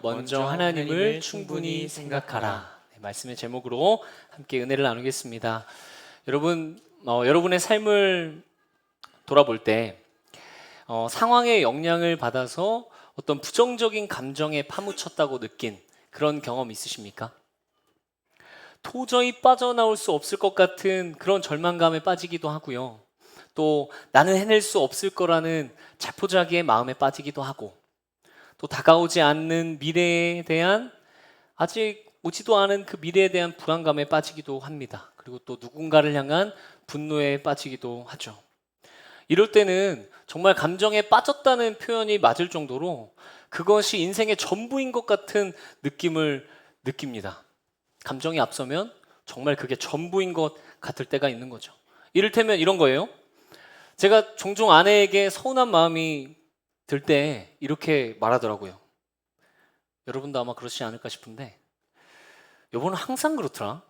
먼저 하나님을 충분히 생각하라. 네, 말씀의 제목으로 함께 은혜를 나누겠습니다. 여러분, 여러분의 삶을 돌아볼 때 상황의 영향을 받아서 어떤 부정적인 감정에 파묻혔다고 느낀 그런 경험 있으십니까? 도저히 빠져나올 수 없을 것 같은 그런 절망감에 빠지기도 하고요. 또 나는 해낼 수 없을 거라는 자포자기의 마음에 빠지기도 하고, 또 다가오지 않는 미래에 대한, 아직 오지도 않은 그 미래에 대한 불안감에 빠지기도 합니다. 그리고 또 누군가를 향한 분노에 빠지기도 하죠. 이럴 때는 정말 감정에 빠졌다는 표현이 맞을 정도로 그것이 인생의 전부인 것 같은 느낌을 느낍니다. 감정이 앞서면 정말 그게 전부인 것 같을 때가 있는 거죠. 이를테면 이런 거예요. 제가 종종 아내에게 서운한 마음이 들 때 이렇게 말하더라고요. 여러분도 아마 그렇지 않을까 싶은데, 여보는 항상 그렇더라.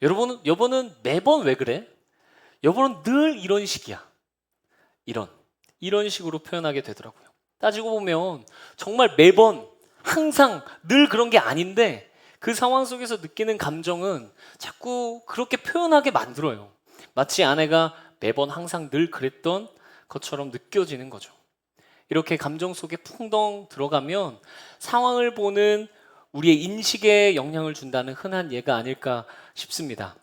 여보는 매번 왜 그래? 여보는 늘 이런 식이야. 이런 식으로 표현하게 되더라고요. 따지고 보면 정말 매번 항상 늘 그런 게 아닌데, 그 상황 속에서 느끼는 감정은 자꾸 그렇게 표현하게 만들어요. 마치 아내가 매번 항상 늘 그랬던 것처럼 느껴지는 거죠. 이렇게 감정 속에 풍덩 들어가면 상황을 보는 우리의 인식에 영향을 준다는 흔한 예가 아닐까 싶습니다.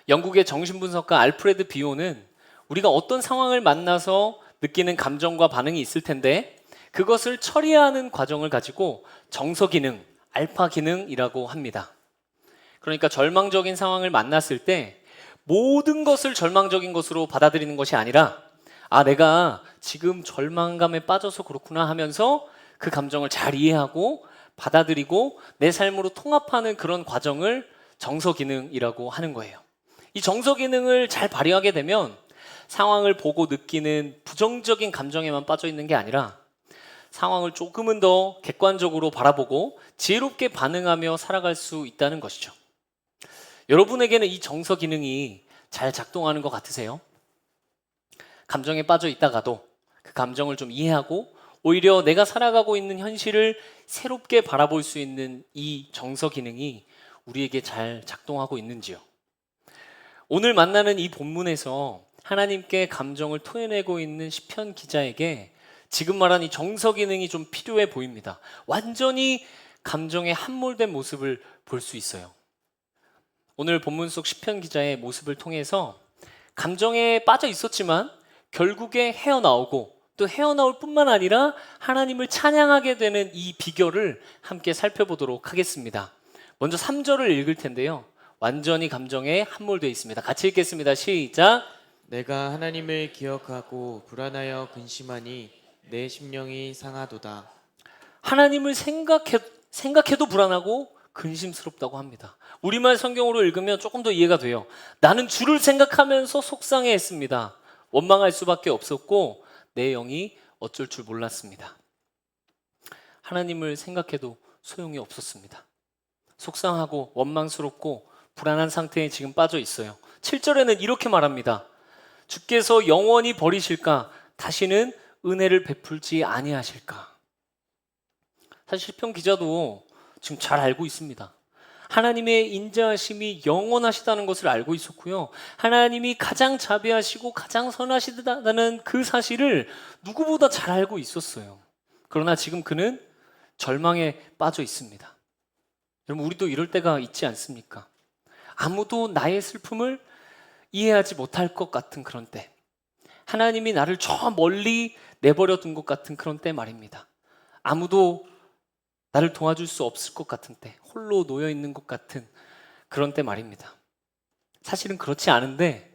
영국의 정신분석가 알프레드 비오는 우리가 어떤 상황을 만나서 느끼는 감정과 반응이 있을 텐데, 그것을 처리하는 과정을 가지고 정서 기능, 알파 기능이라고 합니다. 그러니까 절망적인 상황을 만났을 때 모든 것을 절망적인 것으로 받아들이는 것이 아니라, 내가 지금 절망감에 빠져서 그렇구나 하면서 그 감정을 잘 이해하고 받아들이고 내 삶으로 통합하는 그런 과정을 정서 기능이라고 하는 거예요. 이 정서 기능을 잘 발휘하게 되면 상황을 보고 느끼는 부정적인 감정에만 빠져 있는 게 아니라 상황을 조금은 더 객관적으로 바라보고 지혜롭게 반응하며 살아갈 수 있다는 것이죠. 여러분에게는 이 정서 기능이 잘 작동하는 것 같으세요? 감정에 빠져 있다가도 그 감정을 좀 이해하고 오히려 내가 살아가고 있는 현실을 새롭게 바라볼 수 있는 이 정서 기능이 우리에게 잘 작동하고 있는지요? 오늘 만나는 이 본문에서 하나님께 감정을 토해내고 있는 시편 기자에게 지금 말한 이 정서 기능이 좀 필요해 보입니다. 완전히 감정에 함몰된 모습을 볼 수 있어요. 오늘 본문 속 시편 기자의 모습을 통해서 감정에 빠져 있었지만 결국에 헤어나오고, 또 헤어나올 뿐만 아니라 하나님을 찬양하게 되는 이 비결을 함께 살펴보도록 하겠습니다. 먼저 3절을 읽을 텐데요, 완전히 감정에 함몰되어 있습니다. 같이 읽겠습니다. 시작. 내가 하나님을 기억하고 불안하여 근심하니 내 심령이 상하도다. 하나님을 생각해도 불안하고 근심스럽다고 합니다. 우리말 성경으로 읽으면 조금 더 이해가 돼요. 나는 주를 생각하면서 속상해했습니다. 원망할 수밖에 없었고 내 영이 어쩔 줄 몰랐습니다. 하나님을 생각해도 소용이 없었습니다. 속상하고 원망스럽고 불안한 상태에 지금 빠져 있어요. 7절에는 이렇게 말합니다. 주께서 영원히 버리실까? 다시는 은혜를 베풀지 아니하실까? 사실 시편 기자도 지금 잘 알고 있습니다. 하나님의 인자하심이 영원하시다는 것을 알고 있었고요. 하나님이 가장 자비하시고 가장 선하시다는 그 사실을 누구보다 잘 알고 있었어요. 그러나 지금 그는 절망에 빠져 있습니다. 여러분, 우리도 이럴 때가 있지 않습니까? 아무도 나의 슬픔을 이해하지 못할 것 같은 그런 때, 하나님이 나를 저 멀리 내버려 둔 것 같은 그런 때 말입니다. 아무도 나를 도와줄 수 없을 것 같은 때, 홀로 놓여 있는 것 같은 그런 때 말입니다. 사실은 그렇지 않은데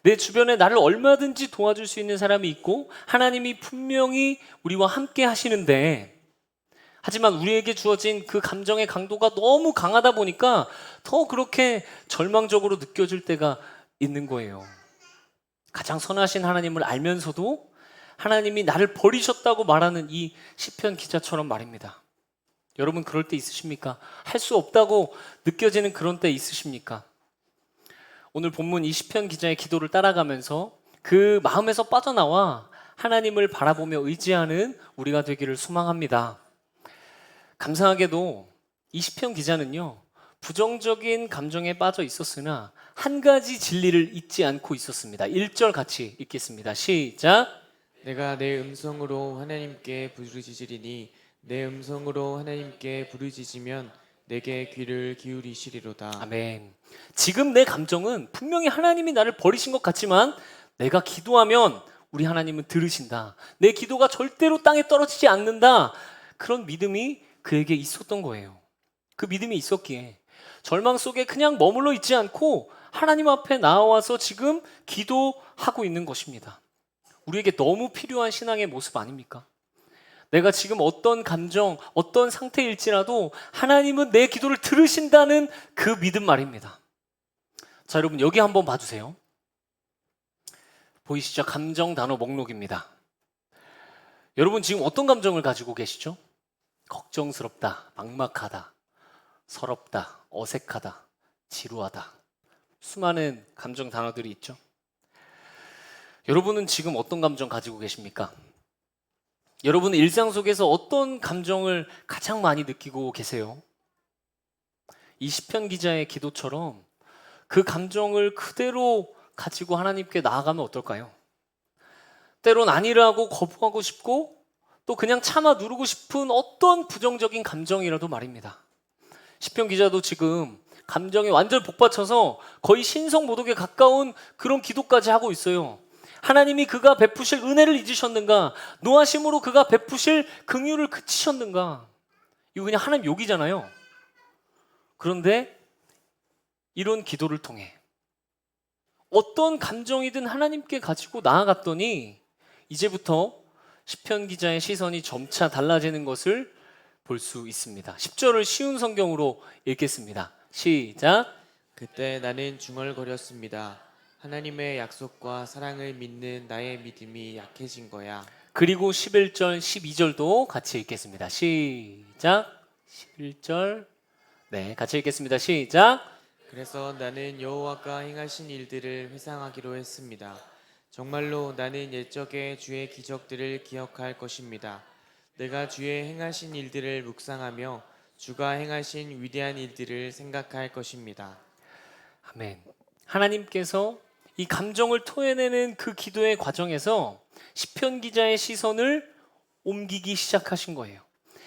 내 주변에 나를 얼마든지 도와줄 수 있는 사람이 있고 하나님이 분명히 우리와 함께 하시는데, 하지만 우리에게 주어진 그 감정의 강도가 너무 강하다 보니까 더 그렇게 절망적으로 느껴질 때가 있는 거예요. 가장 선하신 하나님을 알면서도 하나님이 나를 버리셨다고 말하는 이 시편 기자처럼 말입니다. 여러분, 그럴 때 있으십니까? 할 수 없다고 느껴지는 그런 때 있으십니까? 오늘 본문 이 시편 기자의 기도를 따라가면서 그 마음에서 빠져나와 하나님을 바라보며 의지하는 우리가 되기를 소망합니다. 감사하게도 이 시편 기자는요, 부정적인 감정에 빠져 있었으나 한 가지 진리를 잊지 않고 있었습니다. 1절 같이 읽겠습니다. 시작. 내가 내 음성으로 하나님께 부르짖으리니 내 음성으로 하나님께 부르짖으면 내게 귀를 기울이시리로다. 아멘. 지금 내 감정은 분명히 하나님이 나를 버리신 것 같지만 내가 기도하면 우리 하나님은 들으신다. 내 기도가 절대로 땅에 떨어지지 않는다. 그런 믿음이 그에게 있었던 거예요. 그 믿음이 있었기에 절망 속에 그냥 머물러 있지 않고 하나님 앞에 나와서 지금 기도하고 있는 것입니다. 우리에게 너무 필요한 신앙의 모습 아닙니까? 내가 지금 어떤 감정, 어떤 상태일지라도 하나님은 내 기도를 들으신다는 그 믿음 말입니다. 자, 여러분 여기 한번 봐주세요. 보이시죠? 감정 단어 목록입니다. 여러분 지금 어떤 감정을 가지고 계시죠? 걱정스럽다, 막막하다, 서럽다, 어색하다, 지루하다. 수많은 감정 단어들이 있죠. 여러분은 지금 어떤 감정 가지고 계십니까? 여러분은 일상 속에서 어떤 감정을 가장 많이 느끼고 계세요? 이 시편 기자의 기도처럼 그 감정을 그대로 가지고 하나님께 나아가면 어떨까요? 때론 아니라고 거부하고 싶고 또 그냥 참아 누르고 싶은 어떤 부정적인 감정이라도 말입니다. 시편 기자도 지금 감정에 완전 복받쳐서 거의 신성모독에 가까운 그런 기도까지 하고 있어요. 하나님이 그가 베푸실 은혜를 잊으셨는가? 노하심으로 그가 베푸실 긍휼을 그치셨는가? 이거 그냥 하나님 욕이잖아요. 그런데 이런 기도를 통해 어떤 감정이든 하나님께 가지고 나아갔더니 이제부터 시편 기자의 시선이 점차 달라지는 것을 볼 수 있습니다. 10절을 쉬운 성경으로 읽겠습니다. 시작. 그때 나는 중얼거렸습니다. 하나님의 약속과 사랑을 믿는 나의 믿음이 약해진 거야. 그리고 11절, 12절도 같이 읽겠습니다. 시작. 11절. 네, 같이 읽겠습니다. 시작. 그래서 나는 여호와가 행하신 일들을 회상하기로 했습니다. 정말로 나는 옛적의 주의 기적들을 기억할 것입니다. 내가 주의 행하신 일들을 묵상하며 주가 행하신 위대한 일들을 생각할 것입니다. 아멘. 하나님께서 이 감정을 토해내는 그 기도의 과정에서 시편 기자의 시선을 옮기기 시작하신 거예요.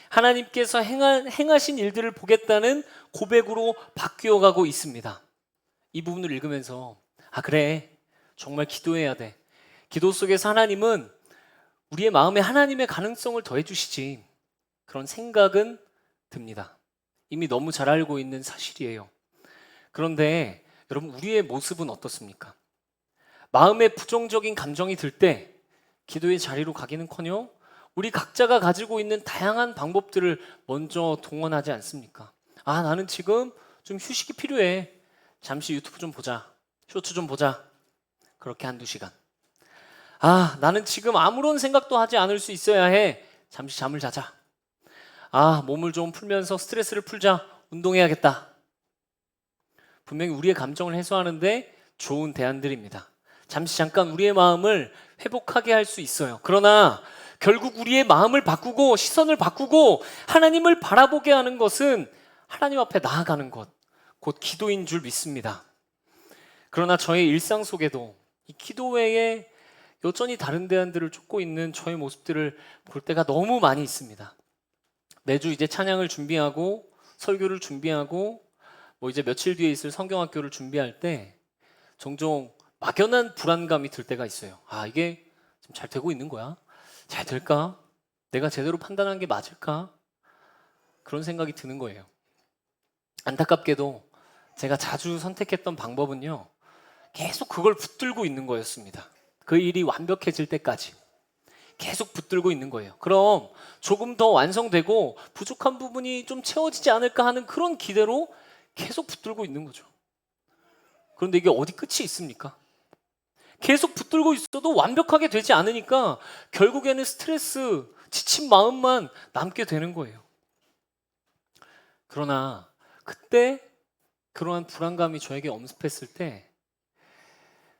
하나님께서 행하신 일들을 보겠다는 고백으로 바뀌어 가고 있습니다. 이 부분을 읽으면서 아 그래 정말 기도해야 돼. 기도 속에서 하나님은 우리의 마음에 하나님의 가능성을 더해 주시지. 그런 생각은 듭니다. 이미 너무 잘 알고 있는 사실이에요. 그런데 여러분 우리의 모습은 어떻습니까? 마음에 부정적인 감정이 들 때 기도의 자리로 가기는커녕 우리 각자가 가지고 있는 다양한 방법들을 먼저 동원하지 않습니까? 아 나는 지금 좀 휴식이 필요해. 잠시 유튜브 좀 보자. 쇼츠 좀 보자. 그렇게 한두 시간. 아 나는 지금 아무런 생각도 하지 않을 수 있어야 해. 잠시 잠을 자자. 아 몸을 좀 풀면서 스트레스를 풀자. 운동해야겠다. 분명히 우리의 감정을 해소하는데 좋은 대안들입니다. 잠시 잠깐 우리의 마음을 회복하게 할 수 있어요. 그러나 결국 우리의 마음을 바꾸고 시선을 바꾸고 하나님을 바라보게 하는 것은 하나님 앞에 나아가는 것, 곧 기도인 줄 믿습니다. 그러나 저의 일상 속에도 이 기도 외에 여전히 다른 대안들을 쫓고 있는 저의 모습들을 볼 때가 너무 많이 있습니다. 매주 이제 찬양을 준비하고 설교를 준비하고 뭐 이제 며칠 뒤에 있을 성경학교를 준비할 때 종종 막연한 불안감이 들 때가 있어요. 아 이게 좀 잘 되고 있는 거야? 잘 될까? 내가 제대로 판단한 게 맞을까? 그런 생각이 드는 거예요. 안타깝게도 제가 자주 선택했던 방법은요 계속 그걸 붙들고 있는 거였습니다. 그 일이 완벽해질 때까지 계속 붙들고 있는 거예요. 그럼 조금 더 완성되고 부족한 부분이 좀 채워지지 않을까 하는 그런 기대로 계속 붙들고 있는 거죠. 그런데 이게 어디 끝이 있습니까? 계속 붙들고 있어도 완벽하게 되지 않으니까 결국에는 스트레스, 지친 마음만 남게 되는 거예요. 그러나 그때 그러한 불안감이 저에게 엄습했을 때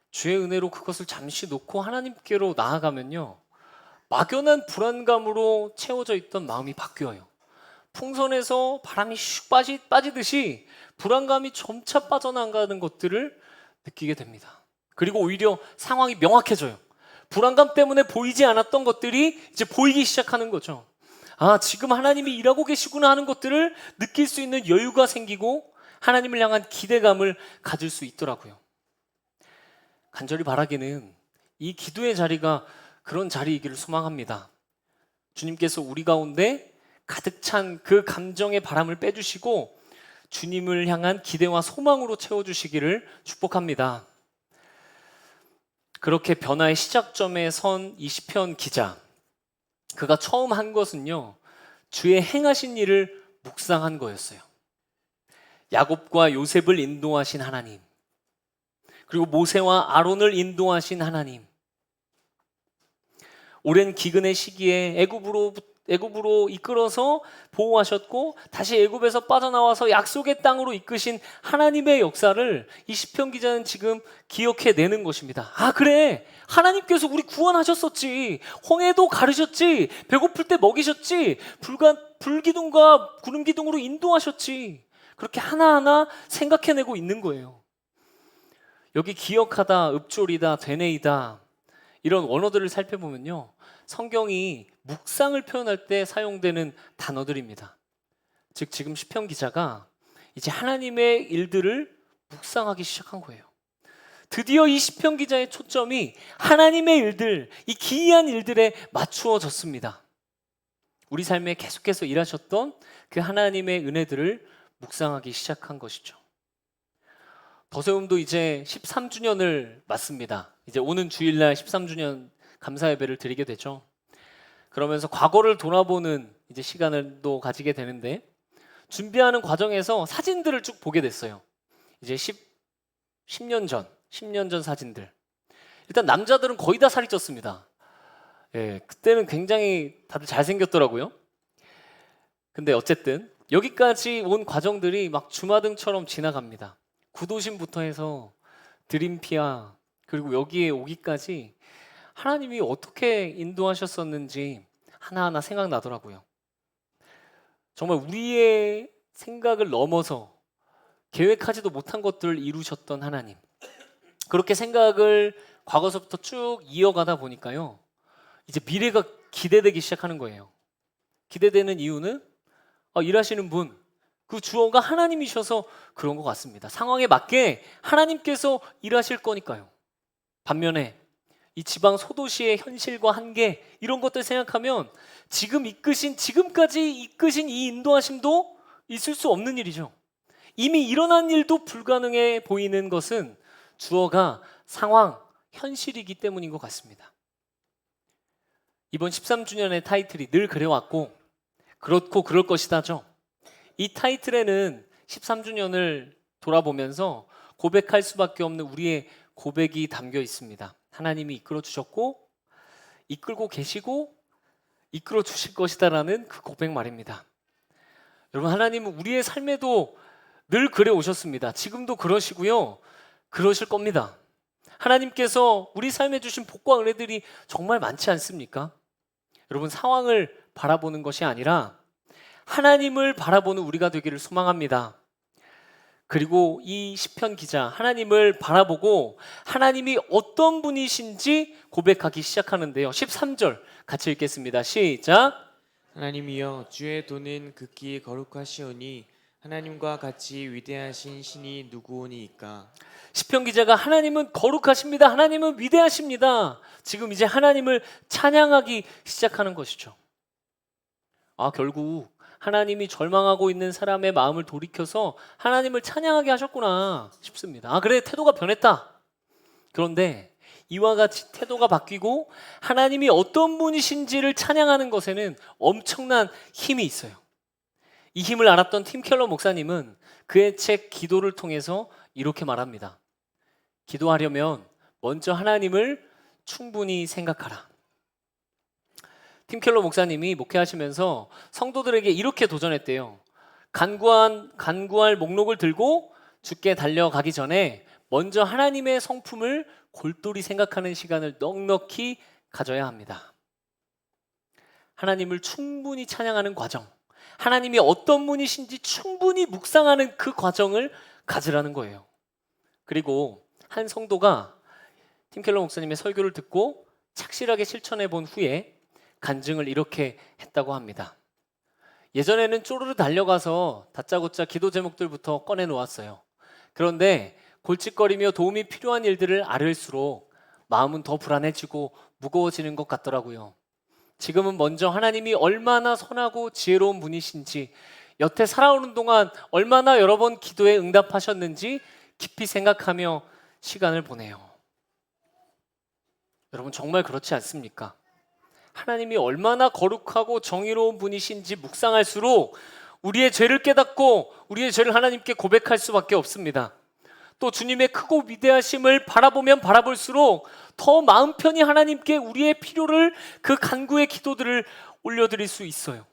주의 은혜로 그것을 잠시 놓고 하나님께로 나아가면요 막연한 불안감으로 채워져 있던 마음이 바뀌어요. 풍선에서 바람이 슉 빠지듯이 불안감이 점차 빠져나가는 것들을 느끼게 됩니다. 그리고 오히려 상황이 명확해져요. 불안감 때문에 보이지 않았던 것들이 이제 보이기 시작하는 거죠. 아, 지금 하나님이 일하고 계시구나 하는 것들을 느낄 수 있는 여유가 생기고 하나님을 향한 기대감을 가질 수 있더라고요. 간절히 바라기는 이 기도의 자리가 그런 자리이기를 소망합니다. 주님께서 우리 가운데 가득 찬 그 감정의 바람을 빼주시고 주님을 향한 기대와 소망으로 채워주시기를 축복합니다. 그렇게 변화의 시작점에 선 이 시편 기자, 그가 처음 한 것은요, 주의 행하신 일을 묵상한 거였어요. 야곱과 요셉을 인도하신 하나님, 그리고 모세와 아론을 인도하신 하나님, 오랜 기근의 시기에 애굽으로 이끌어서 보호하셨고 다시 애굽에서 빠져나와서 약속의 땅으로 이끄신 하나님의 역사를 이 시편 기자는 지금 기억해내는 것입니다. 아, 그래, 하나님께서 우리 구원하셨었지, 홍해도 가르셨지, 배고플 때 먹이셨지, 불기둥과 구름기둥으로 인도하셨지, 그렇게 하나하나 생각해내고 있는 거예요. 여기 기억하다, 읊조리다, 되뇌이다, 이런 원어들을 살펴보면요, 성경이 묵상을 표현할 때 사용되는 단어들입니다. 즉 지금 시편 기자가 이제 하나님의 일들을 묵상하기 시작한 거예요. 드디어 이 시편 기자의 초점이 하나님의 일들, 이 기이한 일들에 맞추어졌습니다. 우리 삶에 계속해서 일하셨던 그 하나님의 은혜들을 묵상하기 시작한 것이죠. 더세움도 이제 13주년을 맞습니다. 이제 오는 주일날 13주년 감사 예배를 드리게 되죠. 그러면서 과거를 돌아보는 이제 시간을 또 가지게 되는데, 준비하는 과정에서 사진들을 쭉 보게 됐어요. 이제 10년 전 사진들. 일단 남자들은 거의 다 살이 쪘습니다. 예, 그때는 굉장히 다들 잘생겼더라고요. 근데 어쨌든 여기까지 온 과정들이 막 주마등처럼 지나갑니다. 구도심부터 해서 드림피아, 그리고 여기에 오기까지 하나님이 어떻게 인도하셨었는지 하나하나 생각나더라고요. 정말 우리의 생각을 넘어서 계획하지도 못한 것들을 이루셨던 하나님, 그렇게 생각을 과거서부터 쭉 이어가다 보니까요, 이제 미래가 기대되기 시작하는 거예요. 기대되는 이유는 일하시는 분, 그 주어가 하나님이셔서 그런 것 같습니다. 상황에 맞게 하나님께서 일하실 거니까요. 반면에 이 지방 소도시의 현실과 한계, 이런 것들 생각하면 지금까지 이끄신 이 인도하심도 있을 수 없는 일이죠. 이미 일어난 일도 불가능해 보이는 것은 주어가 상황, 현실이기 때문인 것 같습니다. 이번 13주년의 타이틀이 늘 그래왔고 그렇고 그럴 것이다죠. 이 타이틀에는 13주년을 돌아보면서 고백할 수밖에 없는 우리의 고백이 담겨 있습니다. 하나님이 이끌어 주셨고 이끌고 계시고 이끌어 주실 것이다라는 그 고백 말입니다. 여러분, 하나님은 우리의 삶에도 늘 그래 오셨습니다. 지금도 그러시고요, 그러실 겁니다. 하나님께서 우리 삶에 주신 복과 은혜들이 정말 많지 않습니까? 여러분, 상황을 바라보는 것이 아니라 하나님을 바라보는 우리가 되기를 소망합니다. 그리고 이 시편 기자, 하나님을 바라보고 하나님이 어떤 분이신지 고백하기 시작하는데요. 13절 같이 읽겠습니다. 시작. 하나님이여, 주의 도는 극히 거룩하시오니 하나님과 같이 위대하신 신이 누구오니이까. 시편 기자가 하나님은 거룩하십니다, 하나님은 위대하십니다, 지금 이제 하나님을 찬양하기 시작하는 것이죠. 결국 하나님이 절망하고 있는 사람의 마음을 돌이켜서 하나님을 찬양하게 하셨구나 싶습니다. 그래, 태도가 변했다. 그런데 이와 같이 태도가 바뀌고 하나님이 어떤 분이신지를 찬양하는 것에는 엄청난 힘이 있어요. 이 힘을 알았던 팀 켈러 목사님은 그의 책 기도를 통해서 이렇게 말합니다. 기도하려면 먼저 하나님을 충분히 생각하라. 팀 켈러 목사님이 목회하시면서 성도들에게 이렇게 도전했대요. 간구할 목록을 들고 주께 달려가기 전에 먼저 하나님의 성품을 골똘히 생각하는 시간을 넉넉히 가져야 합니다. 하나님을 충분히 찬양하는 과정, 하나님이 어떤 분이신지 충분히 묵상하는 그 과정을 가지라는 거예요. 그리고 한 성도가 팀 켈러 목사님의 설교를 듣고 착실하게 실천해 본 후에 간증을 이렇게 했다고 합니다. 예전에는 쪼르르 달려가서 다짜고짜 기도 제목들부터 꺼내 놓았어요. 그런데 골칫거리며 도움이 필요한 일들을 앓을수록 마음은 더 불안해지고 무거워지는 것 같더라고요. 지금은 먼저 하나님이 얼마나 선하고 지혜로운 분이신지, 여태 살아오는 동안 얼마나 여러 번 기도에 응답하셨는지 깊이 생각하며 시간을 보내요. 여러분, 정말 그렇지 않습니까? 하나님이 얼마나 거룩하고 정의로운 분이신지 묵상할수록 우리의 죄를 깨닫고 우리의 죄를 하나님께 고백할 수밖에 없습니다. 또 주님의 크고 위대하심을 바라보면 바라볼수록 더 마음 편히 하나님께 우리의 필요를, 그 간구의 기도들을 올려드릴 수 있어요.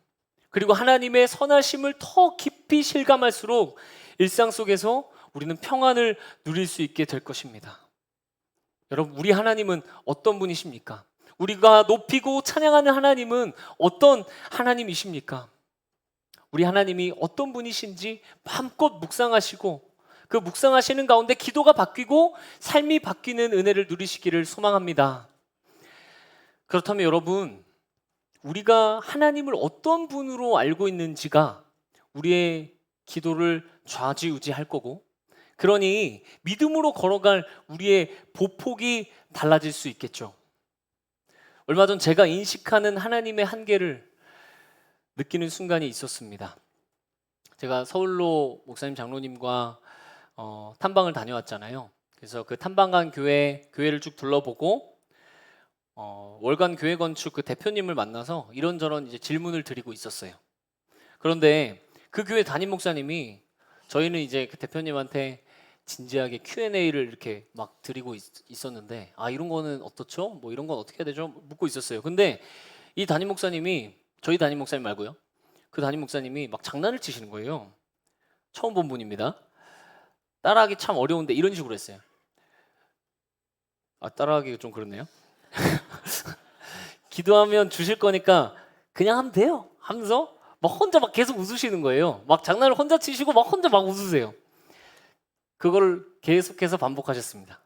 그리고 하나님의 선하심을 더 깊이 실감할수록 일상 속에서 우리는 평안을 누릴 수 있게 될 것입니다. 여러분, 우리 하나님은 어떤 분이십니까? 우리가 높이고 찬양하는 하나님은 어떤 하나님이십니까? 우리 하나님이 어떤 분이신지 마음껏 묵상하시고 그 묵상하시는 가운데 기도가 바뀌고 삶이 바뀌는 은혜를 누리시기를 소망합니다. 그렇다면 여러분, 우리가 하나님을 어떤 분으로 알고 있는지가 우리의 기도를 좌지우지할 거고, 그러니 믿음으로 걸어갈 우리의 보폭이 달라질 수 있겠죠. 얼마 전 제가 인식하는 하나님의 한계를 느끼는 순간이 있었습니다. 제가 서울로 목사님 장로님과 탐방을 다녀왔잖아요. 그래서 그 탐방 간 교회를 쭉 둘러보고 월간 교회 건축 그 대표님을 만나서 이런저런 이제 질문을 드리고 있었어요. 그런데 그 교회 담임 목사님이, 저희는 이제 그 대표님한테 진지하게 Q&A를 이렇게 막 드리고 있었는데, 이런 거는 어떻죠? 뭐 이런 건 어떻게 해야 되죠? 묻고 있었어요. 근데 이 담임 목사님이, 저희 담임 목사님 말고요, 그 담임 목사님이 막 장난을 치시는 거예요. 처음 본 분입니다. 따라하기 참 어려운데 이런 식으로 했어요. 따라하기가 좀 그렇네요. 기도하면 주실 거니까 그냥 하면 돼요 하면서 막 혼자 막 계속 웃으시는 거예요. 막 장난을 혼자 치시고 막 혼자 막 웃으세요. 그걸 계속해서 반복하셨습니다.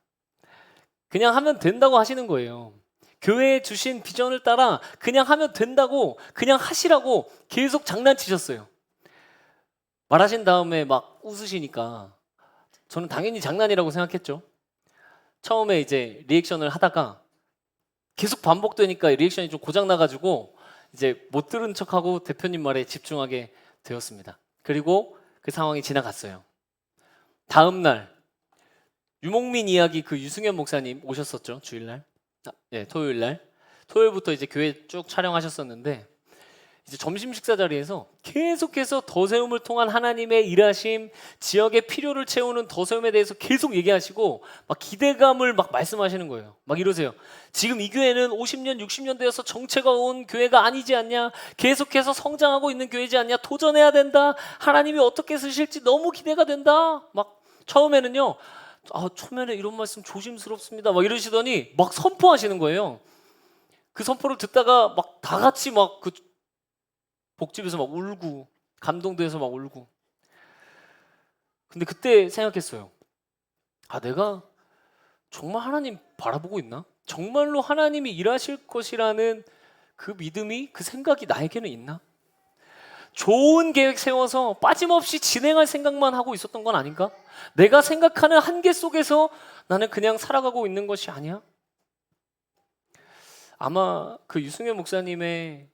그냥 하면 된다고 하시는 거예요. 교회에 주신 비전을 따라 그냥 하면 된다고, 그냥 하시라고 계속 장난치셨어요. 말하신 다음에 막 웃으시니까 저는 당연히 장난이라고 생각했죠. 처음에 이제 리액션을 하다가 계속 반복되니까 리액션이 좀 고장 나가지고 이제 못 들은 척하고 대표님 말에 집중하게 되었습니다. 그리고 그 상황이 지나갔어요. 다음 날 유목민 이야기 그 유승현 목사님 오셨었죠. 주일날, 토요일날, 토요일부터 이제 교회 쭉 촬영하셨었는데, 이제 점심 식사 자리에서 계속해서 더세움을 통한 하나님의 일하심, 지역의 필요를 채우는 더세움에 대해서 계속 얘기하시고 막 기대감을 막 말씀하시는 거예요. 막 이러세요. 지금 이 교회는 50년, 60년 되어서 정체가 온 교회가 아니지 않냐? 계속해서 성장하고 있는 교회지 않냐? 도전해야 된다. 하나님이 어떻게 쓰실지 너무 기대가 된다. 막 처음에는요, 초면에 이런 말씀 조심스럽습니다. 막 이러시더니 막 선포하시는 거예요. 그 선포를 듣다가 막 다 같이 막 그 복집에서 막 울고 감동돼서 막 울고. 근데 그때 생각했어요. 내가 정말 하나님 바라보고 있나? 정말로 하나님이 일하실 것이라는 그 믿음이, 그 생각이 나에게는 있나? 좋은 계획 세워서 빠짐없이 진행할 생각만 하고 있었던 건 아닌가? 내가 생각하는 한계 속에서 나는 그냥 살아가고 있는 것이 아니야? 아마 그 유승현 목사님의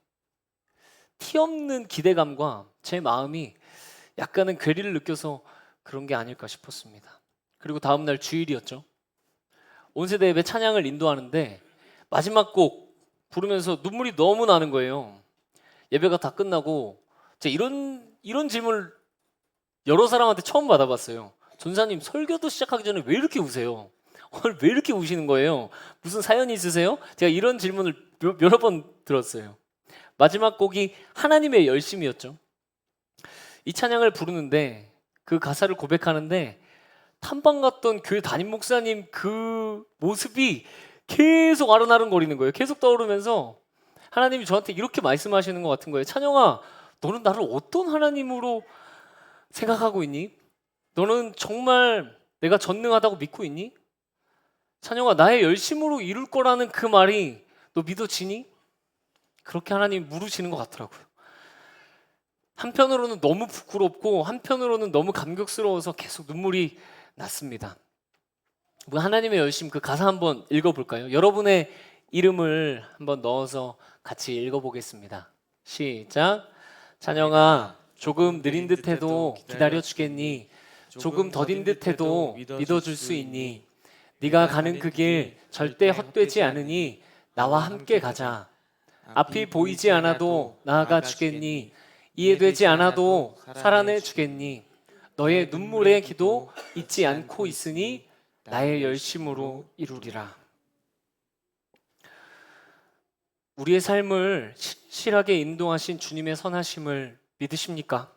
티 없는 기대감과 제 마음이 약간은 괴리를 느껴서 그런 게 아닐까 싶었습니다. 그리고 다음 날 주일이었죠. 온세대 예배 찬양을 인도하는데 마지막 곡 부르면서 눈물이 너무 나는 거예요. 예배가 다 끝나고 제가 이런 질문을 여러 사람한테 처음 받아봤어요. 전사님, 설교도 시작하기 전에 왜 이렇게 우세요? 오늘 왜 이렇게 우시는 거예요? 무슨 사연이 있으세요? 제가 이런 질문을 여러 번 들었어요. 마지막 곡이 하나님의 열심이었죠. 이 찬양을 부르는데, 그 가사를 고백하는데 탐방 갔던 교회 담임 목사님 그 모습이 계속 아른아른거리는 거예요. 계속 떠오르면서 하나님이 저한테 이렇게 말씀하시는 것 같은 거예요. 찬영아, 너는 나를 어떤 하나님으로 생각하고 있니? 너는 정말 내가 전능하다고 믿고 있니? 찬영아, 나의 열심으로 이룰 거라는 그 말이 너 믿어지니? 그렇게 하나님이 물으시는 것 같더라고요. 한편으로는 너무 부끄럽고 한편으로는 너무 감격스러워서 계속 눈물이 났습니다. 하나님의 열심, 그 가사 한번 읽어볼까요? 여러분의 이름을 한번 넣어서 같이 읽어보겠습니다. 시작. 찬영아, 조금 느린 듯해도 기다려주겠니? 조금 더딘 듯해도 믿어줄 수 있니? 네가 가는 그 길 절대 헛되지 않으니 나와 함께 가자. 앞이 보이지 않아도 나아가 주겠니? 이해되지 않아도 살아내 주겠니? 너의 눈물의 기도 잊지 않고 있으니 나의 열심으로 이루리라. 우리의 삶을 실하게 인도하신 주님의 선하심을 믿으십니까?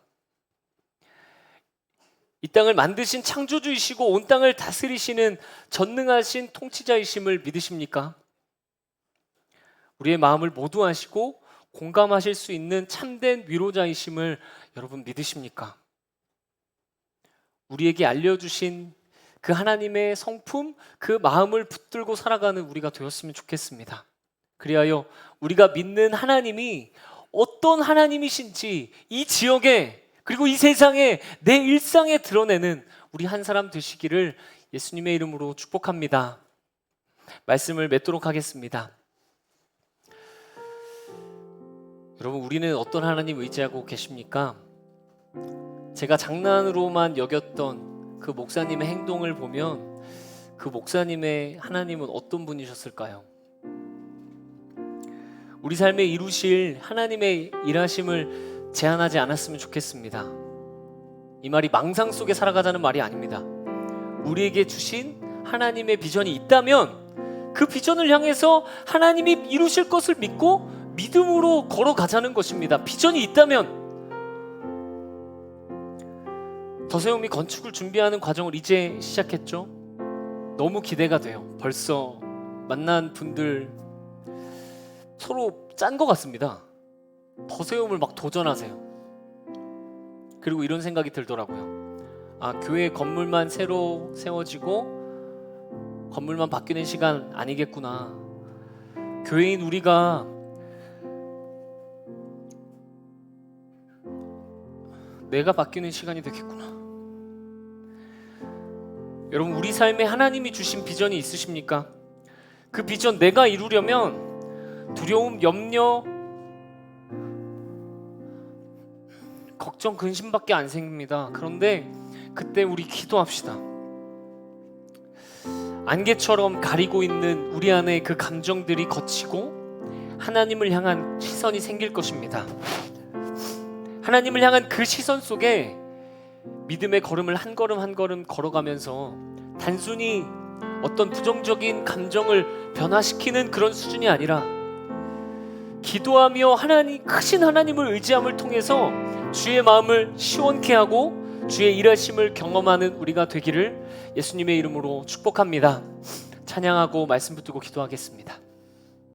이 땅을 만드신 창조주이시고 온 땅을 다스리시는 전능하신 통치자이심을 믿으십니까? 우리의 마음을 모두 아시고 공감하실 수 있는 참된 위로자이심을 여러분 믿으십니까? 우리에게 알려주신 그 하나님의 성품, 그 마음을 붙들고 살아가는 우리가 되었으면 좋겠습니다. 그리하여 우리가 믿는 하나님이 어떤 하나님이신지 이 지역에 그리고 이 세상에 내 일상에 드러내는 우리 한 사람 되시기를 예수님의 이름으로 축복합니다. 말씀을 맺도록 하겠습니다. 여러분, 우리는 어떤 하나님 의지하고 계십니까? 제가 장난으로만 여겼던 그 목사님의 행동을 보면 그 목사님의 하나님은 어떤 분이셨을까요? 우리 삶에 이루실 하나님의 일하심을 제한하지 않았으면 좋겠습니다. 이 말이 망상 속에 살아가자는 말이 아닙니다. 우리에게 주신 하나님의 비전이 있다면 그 비전을 향해서 하나님이 이루실 것을 믿고 믿음으로 걸어가자는 것입니다. 비전이 있다면. 더세움이 건축을 준비하는 과정을 이제 시작했죠. 너무 기대가 돼요. 벌써 만난 분들 서로 짠 것 같습니다. 더세움을 막 도전하세요. 그리고 이런 생각이 들더라고요. 아, 교회 건물만 새로 세워지고 건물만 바뀌는 시간 아니겠구나. 교회인 우리가 내가 바뀌는 시간이 되겠구나. 여러분, 우리 삶에 하나님이 주신 비전이 있으십니까? 그 비전 내가 이루려면 두려움, 염려, 걱정, 근심밖에 안 생깁니다. 그런데 그때 우리 기도합시다. 안개처럼 가리고 있는 우리 안에 그 감정들이 거치고 하나님을 향한 시선이 생길 것입니다. 하나님을 향한 그 시선 속에 믿음의 걸음을 한 걸음 한 걸음 걸어가면서 단순히 어떤 부정적인 감정을 변화시키는 그런 수준이 아니라 기도하며 하나님, 크신 하나님을 의지함을 통해서 주의 마음을 시원케 하고 주의 일하심을 경험하는 우리가 되기를 예수님의 이름으로 축복합니다. 찬양하고 말씀 붙들고 기도하겠습니다.